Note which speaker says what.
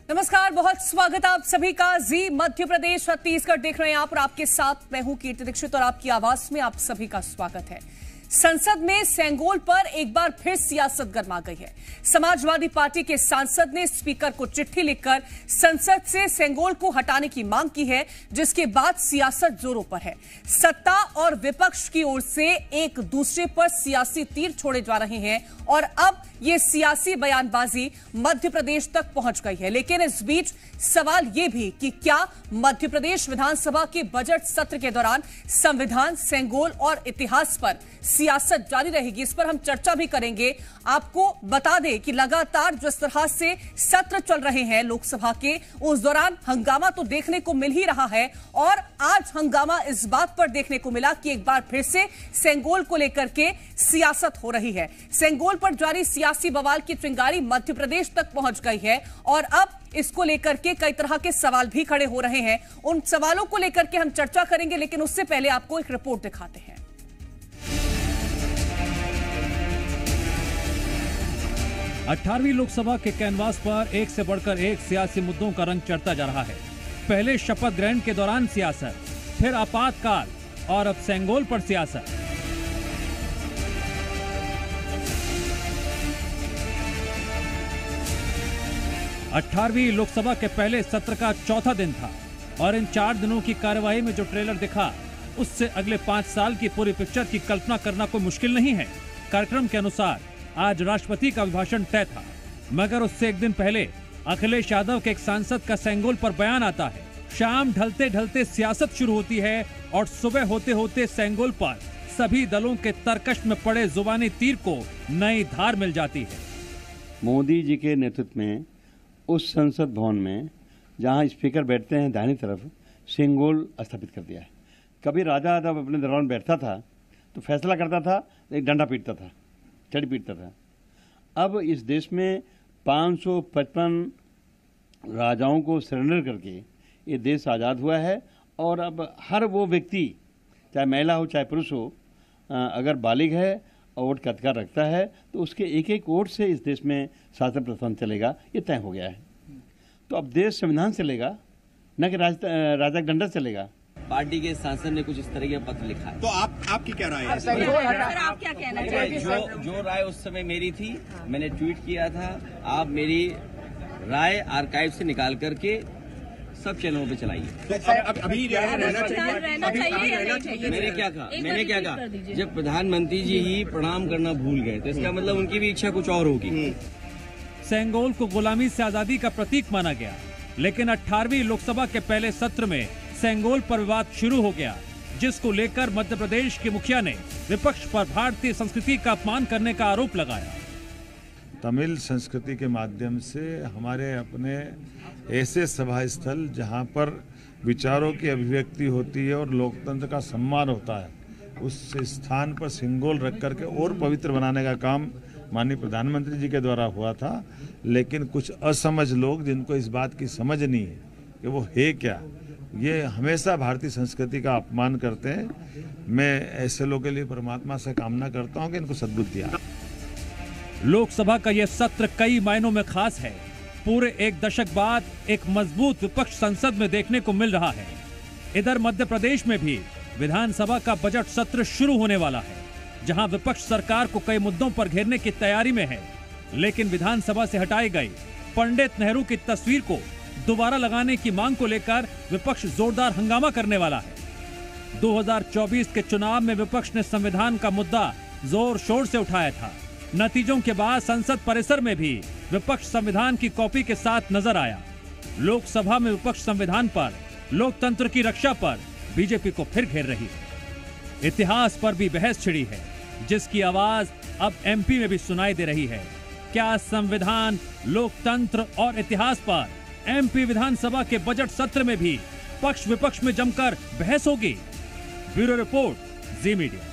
Speaker 1: नमस्कार, बहुत स्वागत आप सभी का। जी मध्य प्रदेश छत्तीसगढ़ देख रहे हैं आप और आपके साथ मैं हूं कीर्ति दीक्षित और आपकी आवाज में आप सभी का स्वागत है। संसद में सेंगोल पर एक बार फिर सियासत गर्मा गई है। समाजवादी पार्टी के सांसद ने स्पीकर को चिट्ठी लिखकर संसद से सेंगोल को हटाने की मांग की है, जिसके बाद सियासत जोरों पर है। सत्ता और विपक्ष की ओर से एक दूसरे पर सियासी तीर छोड़े जा रहे हैं और अब ये सियासी बयानबाजी मध्य प्रदेश तक पहुंच गई है। लेकिन इस बीच सवाल ये भी कि क्या मध्य प्रदेश विधानसभा के बजट सत्र के दौरान संविधान, सेंगोल और इतिहास पर सियासत जारी रहेगी। इस पर हम चर्चा भी करेंगे। आपको बता दें कि लगातार जिस तरह से सत्र चल रहे हैं लोकसभा के, उस दौरान हंगामा तो देखने को मिल ही रहा है और आज हंगामा इस बात पर देखने को मिला कि एक बार फिर से सेंगोल को लेकर के सियासत हो रही है। सेंगोल पर जारी सियासी बवाल की चिंगारी मध्य प्रदेश तक पहुंच गई है और अब इसको लेकर के कई तरह के सवाल भी खड़े हो रहे हैं। उन सवालों को लेकर के हम चर्चा करेंगे, लेकिन उससे पहले आपको एक रिपोर्ट दिखाते हैं।
Speaker 2: 18वीं लोकसभा के कैनवास पर एक से बढ़कर एक सियासी मुद्दों का रंग चढ़ता जा रहा है। पहले शपथ ग्रहण के दौरान सियासत, फिर आपातकाल और अब सेंगोल पर सियासत। अठारहवीं लोकसभा के पहले सत्र का चौथा दिन था और इन 4 दिनों की कार्यवाही में जो ट्रेलर दिखा, उससे अगले 5 साल की पूरी पिक्चर की कल्पना करना कोई मुश्किल नहीं है। कार्यक्रम के अनुसार आज राष्ट्रपति का अभिभाषण तय था, मगर उससे एक दिन पहले अखिलेश यादव के एक सांसद का सेंगोल पर बयान आता है। शाम ढलते ढलते सियासत शुरू होती है और सुबह होते होते सेंगोल पर सभी दलों के तरकश में पड़े जुबानी तीर को नई धार मिल जाती है।
Speaker 3: मोदी जी के नेतृत्व में उस संसद भवन में जहां स्पीकर बैठते हैं दाहिनी तरफ, सेंगोल स्थापित कर दिया है। कभी राजा जब अपने दरबार में बैठता था तो फैसला करता था, एक डंडा पीटता था, छड़ी पीटता था। अब इस देश में 555 राजाओं को सरेंडर करके ये देश आज़ाद हुआ है और अब हर वो व्यक्ति, चाहे महिला हो चाहे पुरुष हो, अगर बालिग है और वोट का अधिकार रखता है तो उसके एक एक वोट से इस देश में शासन प्रशासन चलेगा, ये तय हो गया है। तो अब देश संविधान चलेगा, न कि राजा डंडा चलेगा।
Speaker 4: पार्टी के सांसद ने कुछ इस तरह का पत्र लिखा है।
Speaker 5: तो आपकी क्या राय है?
Speaker 6: सर, आप क्या कहना चाहिए?
Speaker 4: जो राय उस समय मेरी थी, मैंने ट्वीट किया था। आप मेरी राय आर्काइव से निकाल करके सब चैनलों पे चलाइए।
Speaker 5: तो अभी रहना चाहिए।
Speaker 4: मैंने क्या कहा जब प्रधानमंत्री जी ही प्रणाम करना भूल गए तो इसका मतलब उनकी भी इच्छा कुछ और होगी।
Speaker 2: सेंगोल को गुलामी से आजादी का प्रतीक माना गया, लेकिन 18वीं लोकसभा के पहले सत्र में सेंगोल पर विवाद शुरू हो गया, जिसको लेकर मध्य प्रदेश के मुखिया ने विपक्ष पर भारतीय संस्कृति का अपमान करने का आरोप लगाया।
Speaker 7: तमिल संस्कृति के माध्यम से हमारे अपने ऐसे सभा स्थल जहाँ पर विचारों की अभिव्यक्ति होती है और लोकतंत्र का सम्मान होता है, उस स्थान पर सेंगोल रख करके और पवित्र बनाने का काम माननीय प्रधानमंत्री जी के द्वारा हुआ था। लेकिन कुछ असमझ लोग, जिनको इस बात की समझ नहीं है कि वो है क्या, ये हमेशा भारतीय संस्कृति का अपमान करते हैं। मैं ऐसे लोगों के लिए परमात्मा से कामना करता हूं कि इनको सद्बुद्धि आए।
Speaker 2: लोकसभा का यह सत्र कई मायनों में खास है। पूरे एक दशक बाद एक मजबूत विपक्ष संसद में देखने को मिल रहा है। इधर मध्य प्रदेश में भी विधानसभा का बजट सत्र शुरू होने वाला है, जहां विपक्ष सरकार को कई मुद्दों पर घेरने की तैयारी में है। लेकिन विधानसभा से हटाई गई पंडित नेहरू की तस्वीर को दोबारा लगाने की मांग को लेकर विपक्ष जोरदार हंगामा करने वाला है। 2024 के चुनाव में विपक्ष ने संविधान का मुद्दा जोर शोर से उठाया था। नतीजों के बाद संसद परिसर में भी विपक्ष संविधान की कॉपी के साथ नजर आया। लोकसभा में विपक्ष संविधान पर, लोकतंत्र की रक्षा पर बीजेपी को फिर घेर रही है। इतिहास पर भी बहस छिड़ी है, जिसकी आवाज अब एमपी में भी सुनाई दे रही है। क्या संविधान, लोकतंत्र और इतिहास पर एमपी विधानसभा के बजट सत्र में भी पक्ष विपक्ष में जमकर बहस होगी? ब्यूरो रिपोर्ट, जी मीडिया।